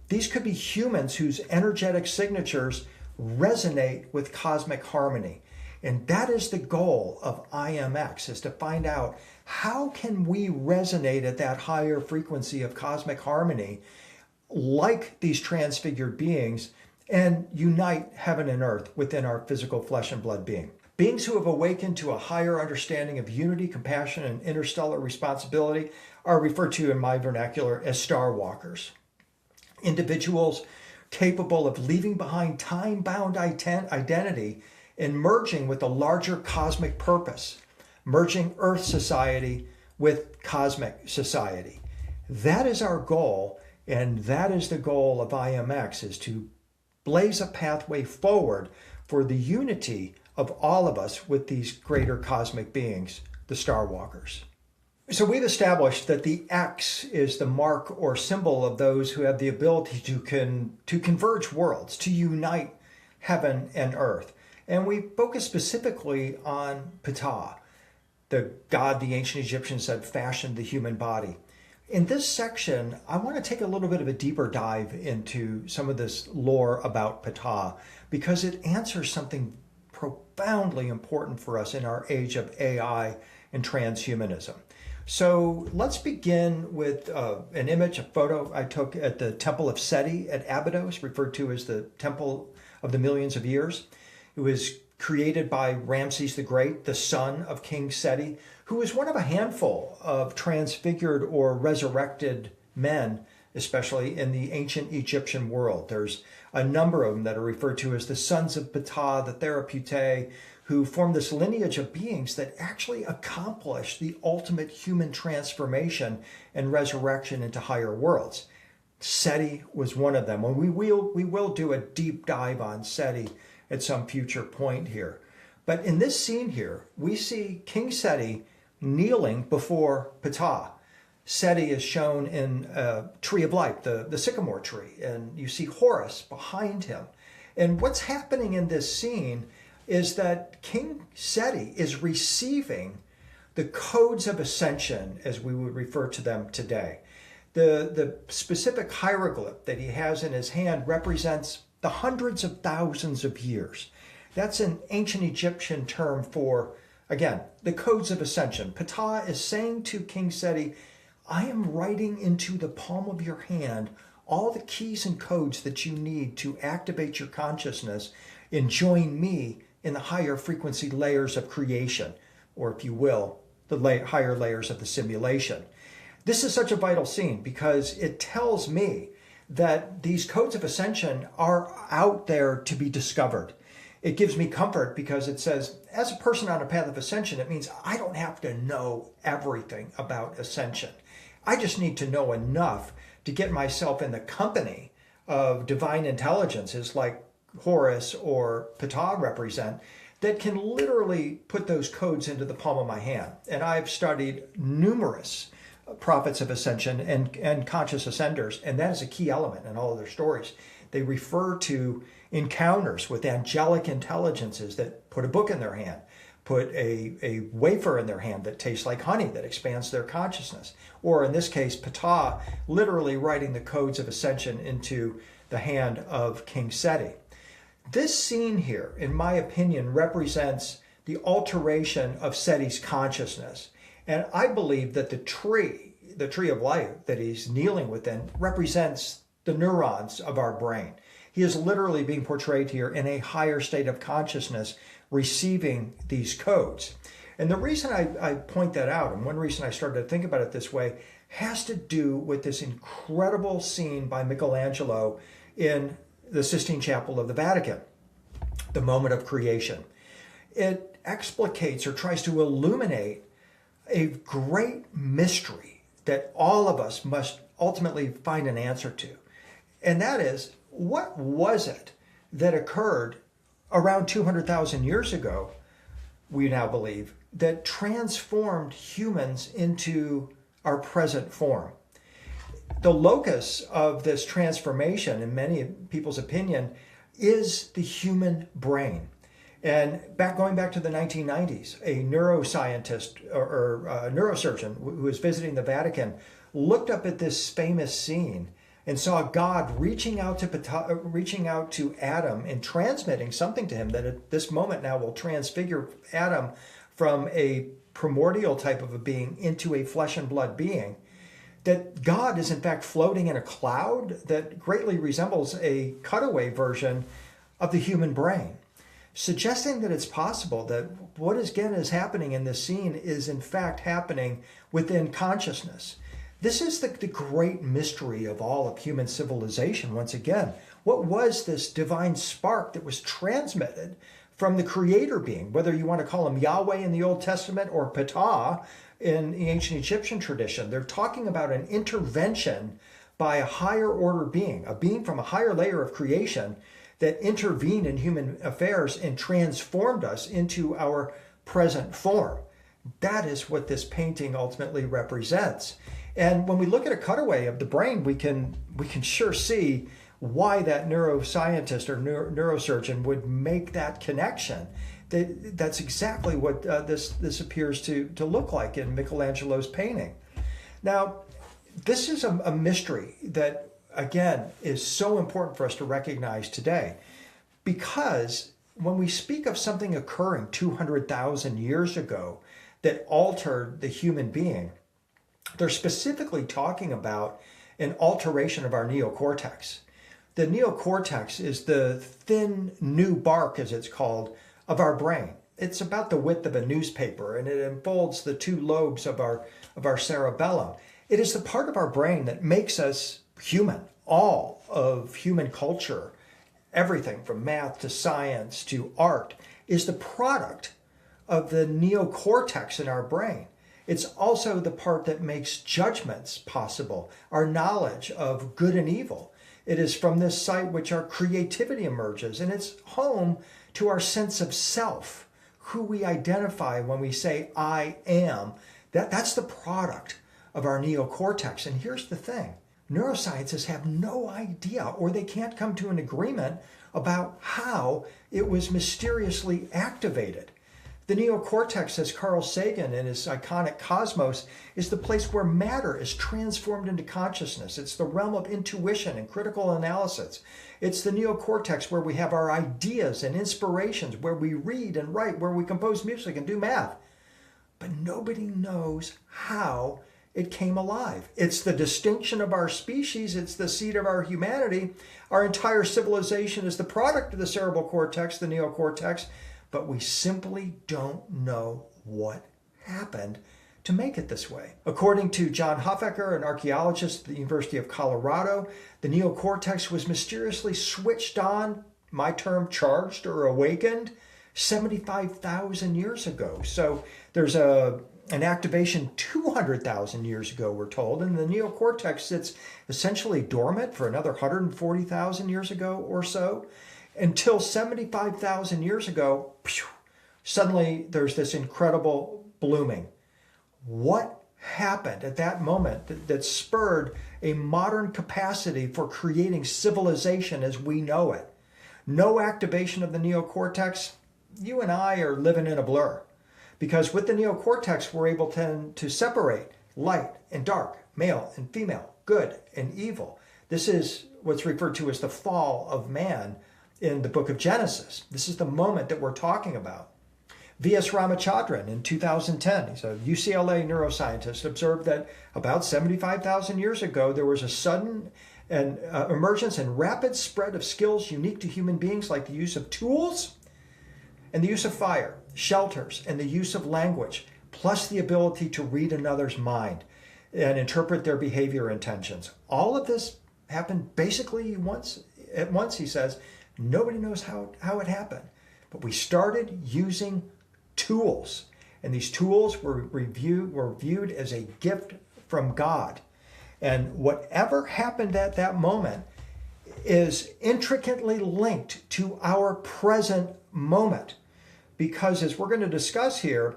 these could be humans whose energetic signatures resonate with cosmic harmony. And that is the goal of IMX, is to find out how can we resonate at that higher frequency of cosmic harmony like these transfigured beings and unite heaven and earth within our physical flesh and blood being. Beings who have awakened to a higher understanding of unity, compassion, and interstellar responsibility are referred to in my vernacular as Starwalkers. Individuals capable of leaving behind time-bound identity and merging with a larger cosmic purpose, merging Earth society with cosmic society. That is our goal, and that is the goal of IMX, is to blaze a pathway forward for the unity of all of us with these greater cosmic beings, the Starwalkers. So we've established that the X is the mark or symbol of those who have the ability to converge worlds, to unite heaven and earth. And we focus specifically on Ptah, the god the ancient Egyptians had fashioned the human body. In this section, I want to take a little bit of a deeper dive into some of this lore about Ptah because it answers something profoundly important for us in our age of AI and transhumanism. So let's begin with an image, a photo I took at the Temple of Seti at Abydos, referred to as the Temple of the Millions of Years. It was created by Ramses the Great, the son of King Seti, who was one of a handful of transfigured or resurrected men, especially in the ancient Egyptian world. There's a number of them that are referred to as the sons of Ptah, the Ptah, who form this lineage of beings that actually accomplish the ultimate human transformation and resurrection into higher worlds. Seti was one of them. And we will do a deep dive on Seti at some future point here. But in this scene here, we see King Seti kneeling before Ptah. Seti is shown in a tree of life, the sycamore tree, and you see Horus behind him. And what's happening in this scene is that King Seti is receiving the codes of ascension, as we would refer to them today. The specific hieroglyph that he has in his hand represents the hundreds of thousands of years. That's an ancient Egyptian term for, again, the codes of ascension. Ptah is saying to King Seti, I am writing into the palm of your hand all the keys and codes that you need to activate your consciousness and join me in the higher frequency layers of creation, or if you will, the higher layers of the simulation. This is such a vital scene because it tells me that these codes of ascension are out there to be discovered. It gives me comfort because it says, as a person on a path of ascension, it means I don't have to know everything about ascension. I just need to know enough to get myself in the company of divine intelligences like Horus or Ptah represent that can literally put those codes into the palm of my hand. And I've studied numerous prophets of ascension and conscious ascenders, and that is a key element in all of their stories. They refer to encounters with angelic intelligences that put a book in their hand, put a wafer in their hand that tastes like honey, that expands their consciousness. Or in this case, Ptah literally writing the codes of ascension into the hand of King Seti. This scene here, in my opinion, represents the alteration of Seti's consciousness. And I believe that the tree of life that he's kneeling within, represents the neurons of our brain. He is literally being portrayed here in a higher state of consciousness, receiving these codes. And the reason I point that out, and one reason I started to think about it this way, has to do with this incredible scene by Michelangelo in the Sistine Chapel of the Vatican, the moment of creation. It explicates or tries to illuminate a great mystery that all of us must ultimately find an answer to. And that is, what was it that occurred around 200,000 years ago, we now believe, that transformed humans into our present form? The locus of this transformation, in many people's opinion, is the human brain. And going back to the 1990s, a neuroscientist or a neurosurgeon who was visiting the Vatican looked up at this famous scene and saw God reaching out to Adam and transmitting something to him that at this moment now will transfigure Adam from a primordial type of a being into a flesh and blood being. That God is in fact floating in a cloud that greatly resembles a cutaway version of the human brain, suggesting that it's possible that what is happening in this scene is in fact happening within consciousness. This is the great mystery of all of human civilization. Once again, what was this divine spark that was transmitted from the creator being, whether you want to call him Yahweh in the Old Testament or Ptah in the ancient Egyptian tradition? They're talking about an intervention by a higher order being, a being from a higher layer of creation that intervened in human affairs and transformed us into our present form. That is what this painting ultimately represents. And when we look at a cutaway of the brain, we can sure see why that neuroscientist or neurosurgeon would make that connection. That's exactly what this appears to look like in Michelangelo's painting. Now, this is a mystery that, again, is so important for us to recognize today, because when we speak of something occurring 200,000 years ago that altered the human being, they're specifically talking about an alteration of our neocortex. The neocortex is the thin new bark, as it's called, of our brain. It's about the width of a newspaper, and it enfolds the two lobes of our cerebellum. It is the part of our brain that makes us human. All of human culture, everything from math to science to art, is the product of the neocortex in our brain. It's also the part that makes judgments possible, our knowledge of good and evil. It is from this site which our creativity emerges, and it's home to our sense of self, who we identify when we say, I am. That's the product of our neocortex. And here's the thing. Neuroscientists have no idea, or they can't come to an agreement about how it was mysteriously activated. The neocortex, as Carl Sagan in his iconic Cosmos, is the place where matter is transformed into consciousness. It's the realm of intuition and critical analysis. It's the neocortex where we have our ideas and inspirations, where we read and write, where we compose music and do math. But nobody knows how it came alive. It's the distinction of our species. It's the seed of our humanity. Our entire civilization is the product of the cerebral cortex, the neocortex, but we simply don't know what happened to make it this way. According to John Hofecker, an archaeologist at the University of Colorado, the neocortex was mysteriously switched on, my term charged or awakened, 75,000 years ago. So there's an activation 200,000 years ago, we're told, and the neocortex sits essentially dormant for another 140,000 years ago or so, until 75,000 years ago, suddenly there's this incredible blooming. What happened at that moment that spurred a modern capacity for creating civilization as we know it? No activation of the neocortex, you and I are living in a blur. Because with the neocortex, we're able to separate light and dark, male and female, good and evil. This is what's referred to as the fall of man in the book of Genesis. This is the moment that we're talking about. V.S. Ramachandran in 2010, he's a UCLA neuroscientist, observed that about 75,000 years ago, there was a sudden emergence and rapid spread of skills unique to human beings, like the use of tools and the use of fire, shelters, and the use of language, plus the ability to read another's mind and interpret their behavior intentions. All of this happened basically at once, he says. Nobody knows how it happened. But we started using tools, and these tools were viewed as a gift from God. And whatever happened at that moment is intricately linked to our present moment. Because as we're going to discuss here,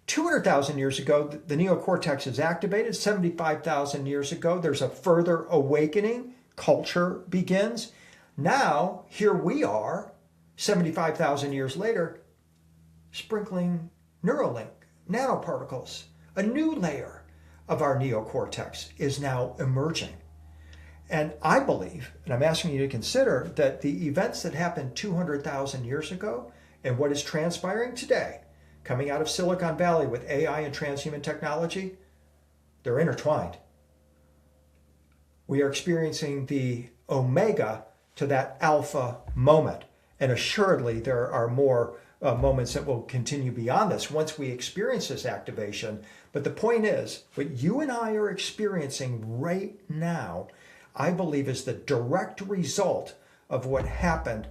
200,000 years ago, the neocortex is activated. 75,000 years ago, there's a further awakening. Culture begins. Now, here we are, 75,000 years later, sprinkling Neuralink, nanoparticles. A new layer of our neocortex is now emerging. And I believe, and I'm asking you to consider, that the events that happened 200,000 years ago and what is transpiring today, coming out of Silicon Valley with AI and transhuman technology, they're intertwined. We are experiencing the omega to that alpha moment. And assuredly, there are more moments that will continue beyond this once we experience this activation. But the point is, what you and I are experiencing right now, I believe, is the direct result of what happened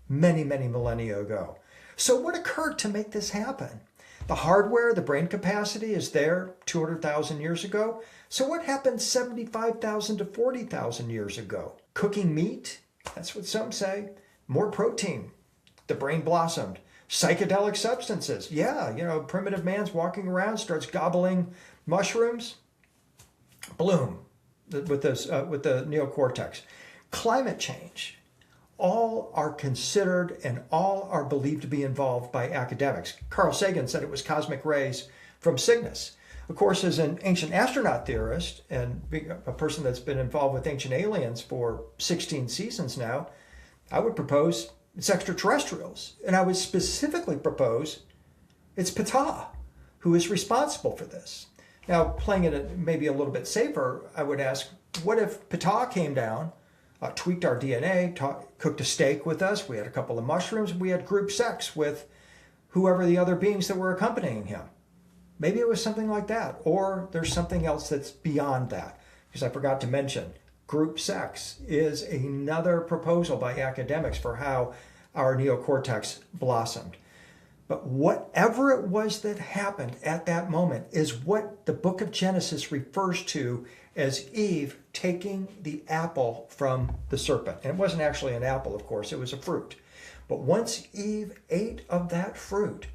many, many millennia ago. So what occurred to make this happen? The hardware, the brain capacity is there 200,000 years ago. So what happened 75,000 to 40,000 years ago? Cooking meat? That's what some say. More protein. The brain blossomed. Psychedelic substances. Yeah, primitive man's walking around, starts gobbling mushrooms. Bloom with the neocortex. Climate change. All are considered and all are believed to be involved by academics. Carl Sagan said it was cosmic rays from Cygnus. Of course, as an ancient astronaut theorist and being a person that's been involved with ancient aliens for 16 seasons now, I would propose it's extraterrestrials. And I would specifically propose it's Ptah who is responsible for this. Now, playing it maybe a little bit safer, I would ask, what if Ptah came down, tweaked our DNA, cooked a steak with us, we had a couple of mushrooms, we had group sex with whoever the other beings that were accompanying him? Maybe it was something like that, or there's something else that's beyond that. Because I forgot to mention, group sex is another proposal by academics for how our neocortex blossomed. But whatever it was that happened at that moment is what the book of Genesis refers to as Eve taking the apple from the serpent. And it wasn't actually an apple, of course, it was a fruit. But once Eve ate of that fruit,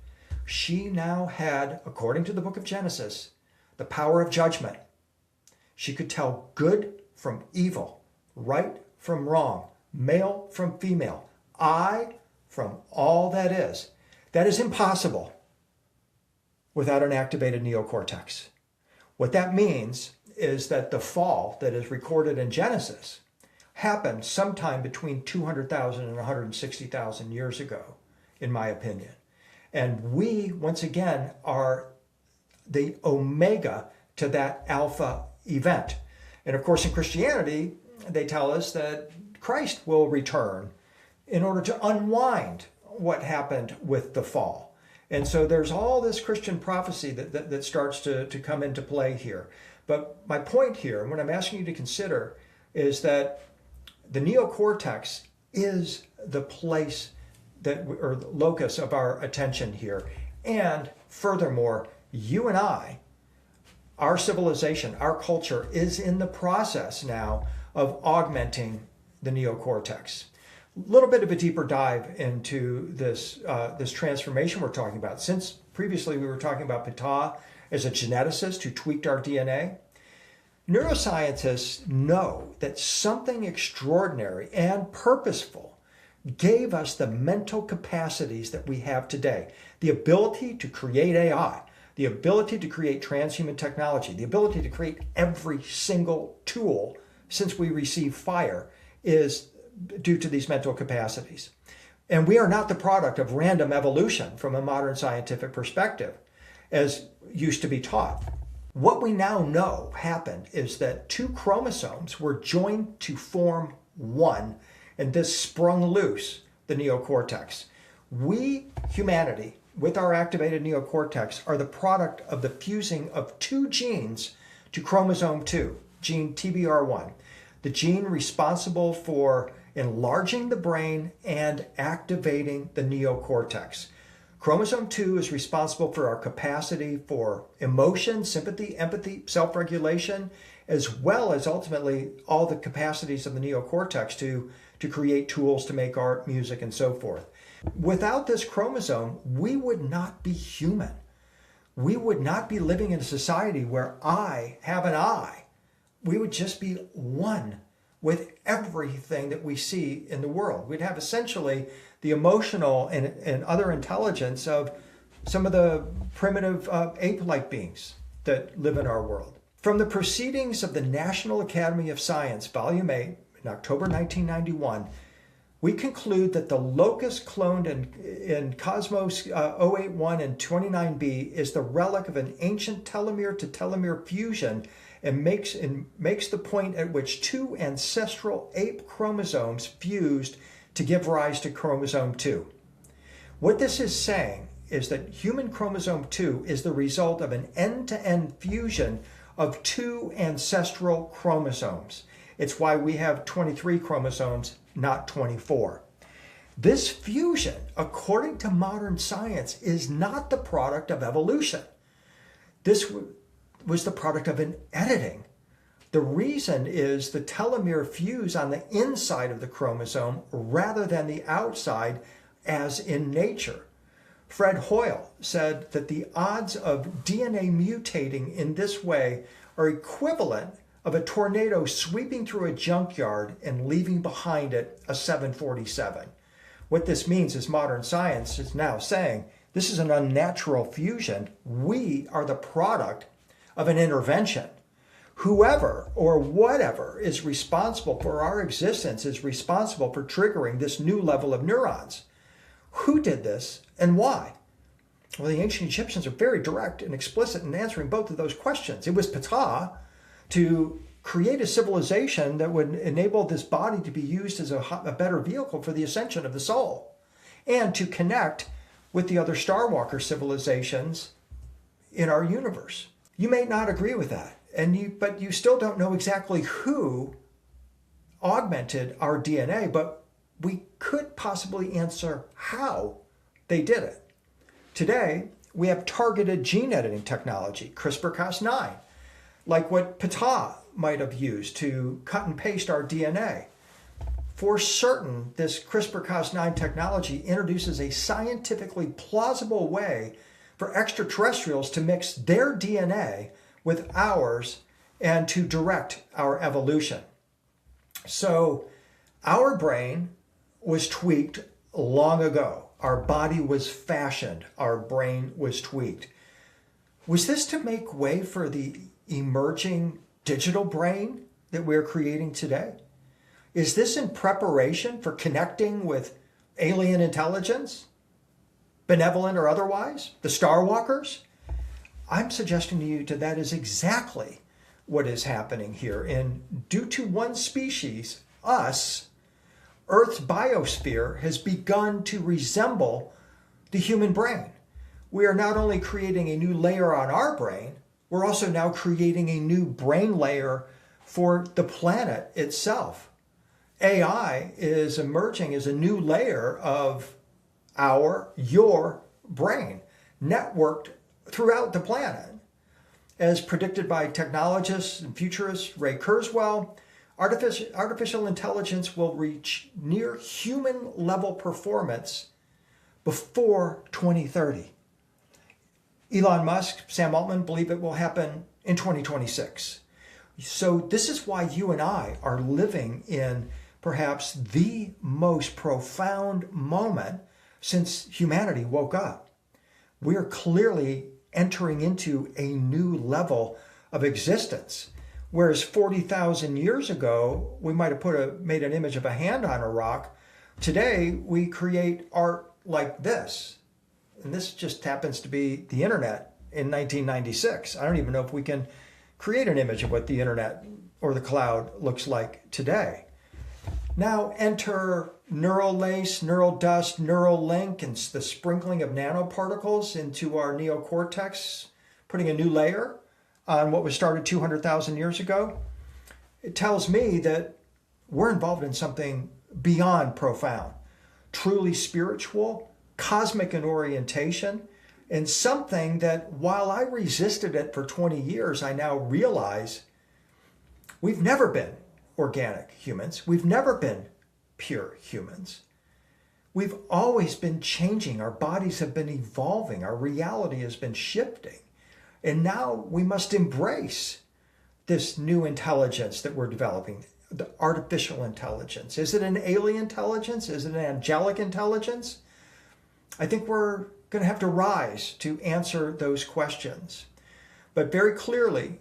she now had, according to the book of Genesis, the power of judgment. She could tell good from evil, right from wrong, male from female, I from all that is. That is impossible without an activated neocortex. What that means is that the fall that is recorded in Genesis happened sometime between 200,000 and 160,000 years ago, in my opinion. And we, once again, are the omega to that alpha event. And of course, in Christianity, they tell us that Christ will return in order to unwind what happened with the fall. And so there's all this Christian prophecy that starts to come into play here. But my point here, and what I'm asking you to consider, is that the neocortex is the place or the locus of our attention here. And furthermore, you and I, our civilization, our culture is in the process now of augmenting the neocortex. A little bit of a deeper dive into this transformation we're talking about. Since previously we were talking about Ptah as a geneticist who tweaked our DNA, neuroscientists know that something extraordinary and purposeful gave us the mental capacities that we have today. The ability to create AI, the ability to create transhuman technology, the ability to create every single tool since we received fire is due to these mental capacities. And we are not the product of random evolution from a modern scientific perspective, as used to be taught. What we now know happened is that two chromosomes were joined to form one, and this sprung loose the neocortex. We, humanity, with our activated neocortex, are the product of the fusing of two genes to chromosome 2, gene TBR1, the gene responsible for enlarging the brain and activating the neocortex. Chromosome 2 is responsible for our capacity for emotion, sympathy, empathy, self-regulation, as well as ultimately all the capacities of the neocortex to create tools to make art, music, and so forth. Without this chromosome, we would not be human. We would not be living in a society where I have an I. We would just be one with everything that we see in the world. We'd have essentially the emotional and other intelligence of some of the primitive ape-like beings that live in our world. From the Proceedings of the National Academy of Science, Volume 8, in October 1991, we conclude that the locus cloned in Cosmos 081 and 29b is the relic of an ancient telomere to telomere fusion and makes the point at which two ancestral ape chromosomes fused to give rise to chromosome 2. What this is saying is that human chromosome 2 is the result of an end-to-end fusion of two ancestral chromosomes. It's why we have 23 chromosomes, not 24. This fusion, according to modern science, is not the product of evolution. This was the product of an editing. The reason is the telomere fuse on the inside of the chromosome rather than the outside, as in nature. Fred Hoyle said that the odds of DNA mutating in this way are equivalent of a tornado sweeping through a junkyard and leaving behind it a 747. What this means is modern science is now saying this is an unnatural fusion. We are the product of an intervention. Whoever or whatever is responsible for our existence is responsible for triggering this new level of neurons. Who did this and why? Well, the ancient Egyptians are very direct and explicit in answering both of those questions. It was Ptah to create a civilization that would enable this body to be used as a better vehicle for the ascension of the soul, and to connect with the other Starwalker civilizations in our universe. You may not agree with that, but you still don't know exactly who augmented our DNA, but we could possibly answer how they did it. Today, we have targeted gene editing technology, CRISPR-Cas9, like what Ptah might have used to cut and paste our DNA. For certain, this CRISPR-Cas9 technology introduces a scientifically plausible way for extraterrestrials to mix their DNA with ours and to direct our evolution. So our brain was tweaked long ago. Our body was fashioned. Our brain was tweaked. Was this to make way for the emerging digital brain that we're creating today? Is this in preparation for connecting with alien intelligence, benevolent or otherwise, the Starwalkers? I'm suggesting to you that is exactly what is happening here. And due to one species, us, Earth's biosphere has begun to resemble the human brain. We are not only creating a new layer on our brain, we're also now creating a new brain layer for the planet itself. AI is emerging as a new layer of your brain, networked throughout the planet. As predicted by technologists and futurists Ray Kurzweil, artificial intelligence will reach near human level performance before 2030. Elon Musk, Sam Altman believe it will happen in 2026. So this is why you and I are living in perhaps the most profound moment since humanity woke up. We are clearly entering into a new level of existence. Whereas 40,000 years ago, we might have made an image of a hand on a rock. Today, we create art like this. And this just happens to be the internet in 1996. I don't even know if we can create an image of what the internet or the cloud looks like today. Now enter neural lace, neural dust, neural link, and the sprinkling of nanoparticles into our neocortex, putting a new layer on what was started 200,000 years ago. It tells me that we're involved in something beyond profound, truly spiritual, cosmic in orientation, and something that while I resisted it for 20 years, I now realize we've never been organic humans. We've never been pure humans. We've always been changing. Our bodies have been evolving. Our reality has been shifting. And now we must embrace this new intelligence that we're developing, the artificial intelligence. Is it an alien intelligence? Is it an angelic intelligence? I think we're going to have to rise to answer those questions. But very clearly,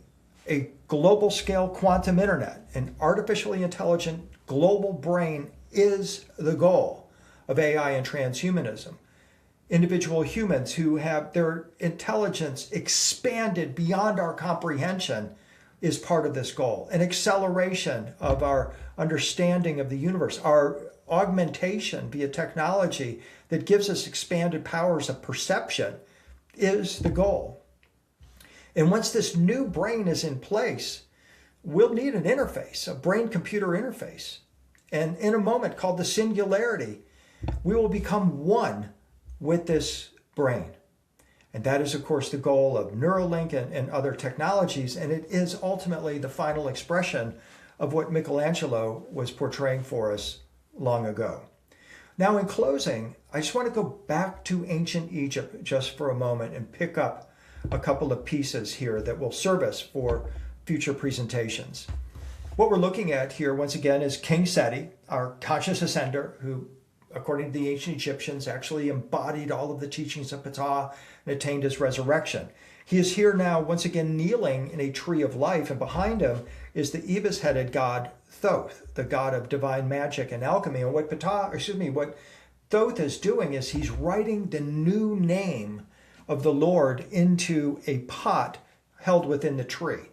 a global scale quantum internet, an artificially intelligent global brain is the goal of AI and transhumanism. Individual humans who have their intelligence expanded beyond our comprehension is part of this goal. An acceleration of our understanding of the universe, our augmentation via technology that gives us expanded powers of perception is the goal. And once this new brain is in place, we'll need an interface, a brain-computer interface. And in a moment called the singularity, we will become one with this brain. And that is, of course, the goal of Neuralink and other technologies. And it is ultimately the final expression of what Michelangelo was portraying for us long ago. Now, in closing, I just want to go back to ancient Egypt just for a moment and pick up a couple of pieces here that will serve us for future presentations. What we're looking at here, once again, is King Seti, our conscious ascender, who, according to the ancient Egyptians, actually embodied all of the teachings of Ptah and attained his resurrection. He is here now, once again, kneeling in a tree of life, and behind him is the ibis-headed god Thoth, the god of divine magic and alchemy. And what Thoth is doing is he's writing the new name of the Lord into a pot held within the tree.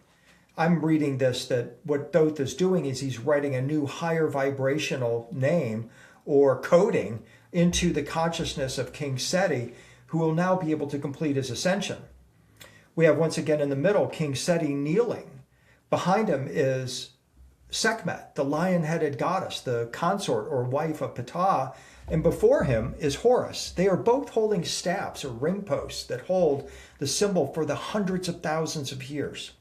I'm reading this, that what Thoth is doing is he's writing a new higher vibrational name or coding into the consciousness of King Seti, who will now be able to complete his ascension. We have once again in the middle King Seti kneeling. Behind him is Sekhmet, the lion-headed goddess, the consort or wife of Ptah, and before him is Horus. They are both holding staffs or ring posts that hold the symbol for the hundreds of thousands of years.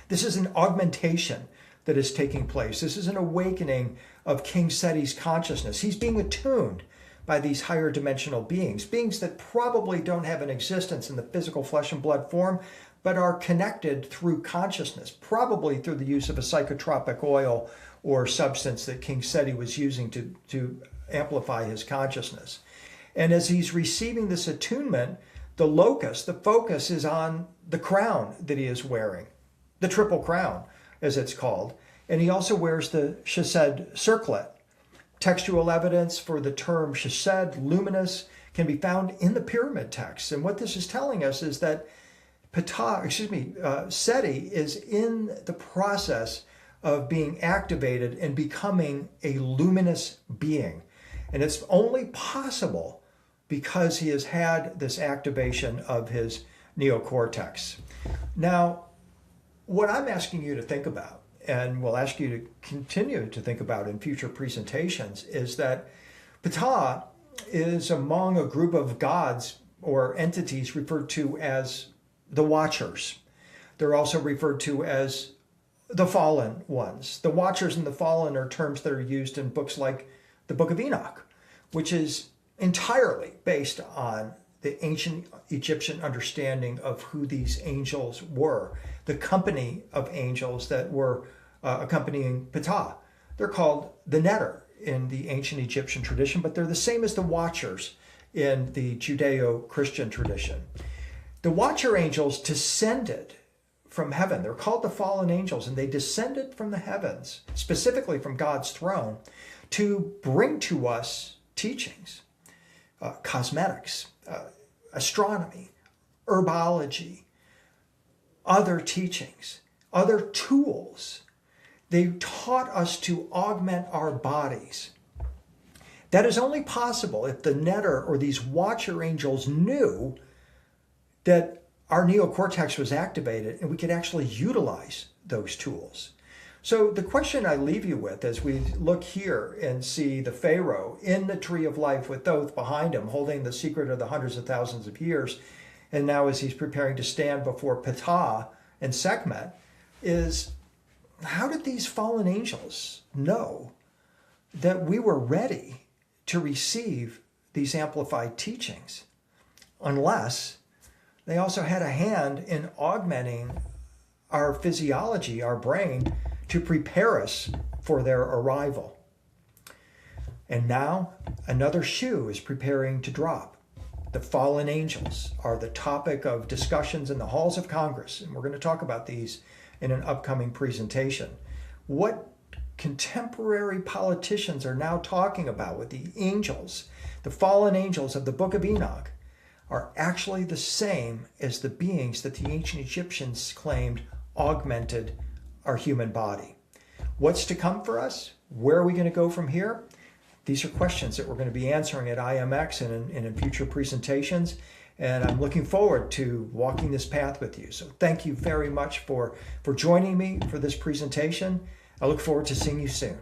This is an augmentation that is taking place. This is an awakening of King Seti's consciousness. He's being attuned by these higher dimensional beings that probably don't have an existence in the physical flesh and blood form, but are connected through consciousness, probably through the use of a psychotropic oil or substance that King Seti was using to amplify his consciousness. And as he's receiving this attunement, the locus, the focus is on the crown that he is wearing, the triple crown, as it's called. And he also wears the chesed circlet. Textual evidence for the term chesed, luminous, can be found in the pyramid texts. And what this is telling us is that Seti is in the process of being activated and becoming a luminous being. And it's only possible because he has had this activation of his neocortex. Now, what I'm asking you to think about, and will ask you to continue to think about in future presentations, is that Ptah is among a group of gods or entities referred to as the Watchers. They're also referred to as the Fallen Ones. The Watchers and the Fallen are terms that are used in books like the Book of Enoch, which is entirely based on the ancient Egyptian understanding of who these angels were, the company of angels that were accompanying Ptah. They're called the Netter in the ancient Egyptian tradition, but they're the same as the Watchers in the Judeo-Christian tradition. The Watcher angels descended from heaven. They're called the fallen angels, and they descended from the heavens, specifically from God's throne, to bring to us teachings, cosmetics, astronomy, herbology, other teachings, other tools. They taught us to augment our bodies. That is only possible if the Netter or these Watcher angels knew that our neocortex was activated and we could actually utilize those tools. So the question I leave you with as we look here and see the Pharaoh in the tree of life with Thoth behind him, holding the secret of the hundreds of thousands of years, and now as he's preparing to stand before Ptah and Sekhmet, is how did these fallen angels know that we were ready to receive these amplified teachings? Unless they also had a hand in augmenting our physiology, our brain, to prepare us for their arrival. And now another shoe is preparing to drop. The fallen angels are the topic of discussions in the halls of Congress, and we're going to talk about these in an upcoming presentation. What contemporary politicians are now talking about with the angels, the fallen angels of the Book of Enoch, are actually the same as the beings that the ancient Egyptians claimed augmented our human body. What's to come for us? Where are we going to go from here? These are questions that we're going to be answering at IMX and in future presentations. And I'm looking forward to walking this path with you. So thank you very much for joining me for this presentation. I look forward to seeing you soon.